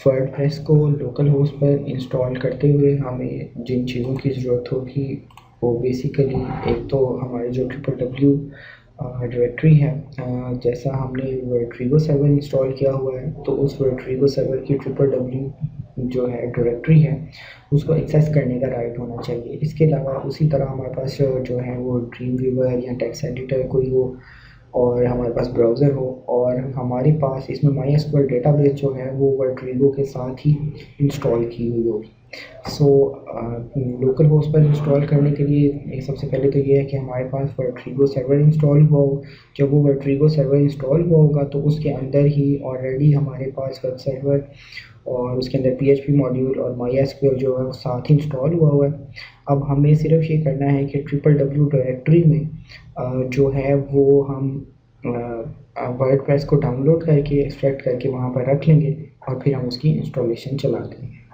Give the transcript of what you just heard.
WordPress کو local host پر install کرتے ہوئے ہمیں جن چیزوں کی ضرورت ہوگی وہ بیسیکلی ایک تو ہماری جو www ڈائریکٹری ہے، جیسا ہم نے ورڈریگو سرور انسٹال کیا ہوا ہے تو اس ورڈریگو سرور کی www جو ہے ڈائریکٹری ہے اس کو ایکسیس کرنے کا رائٹ ہونا چاہیے۔ اس کے علاوہ اسی طرح ہمارے پاس جو ہے وہ ڈریم ویور یا ٹیکسٹ ایڈیٹر کوئی ہو، اور ہمارے پاس براؤزر ہو، اور ہمارے پاس اس میں MySQL database جو ہے وہ ورڈریگو کے ساتھ ہی انسٹال کی ہوئی ہوگی۔ سو لوکل ہوسٹ پر انسٹال کرنے کے لیے سب سے پہلے تو یہ ہے کہ ہمارے پاس ورڈریگو سرور انسٹال ہوا ہو۔ جب وہ ورڈریگو سرور انسٹال ہوا ہوگا تو اس کے اندر ہی آلریڈی ہمارے پاس ویب سرور اور اس کے اندر پی ایچ پی ماڈیول اور مائی ایس کیو ایل جو ہے وہ ساتھ ہی انسٹال ہوا ہوا ہے۔ اب ہمیں صرف یہ کرنا ہے کہ www ڈائریکٹری میں جو ہے وہ ہم ورڈ پریس کو ڈاؤن لوڈ کر کے ایکسٹریکٹ کر کے وہاں پر رکھ لیں گے اور پھر ہم اس کی انسٹالیشن چلا دیں گے۔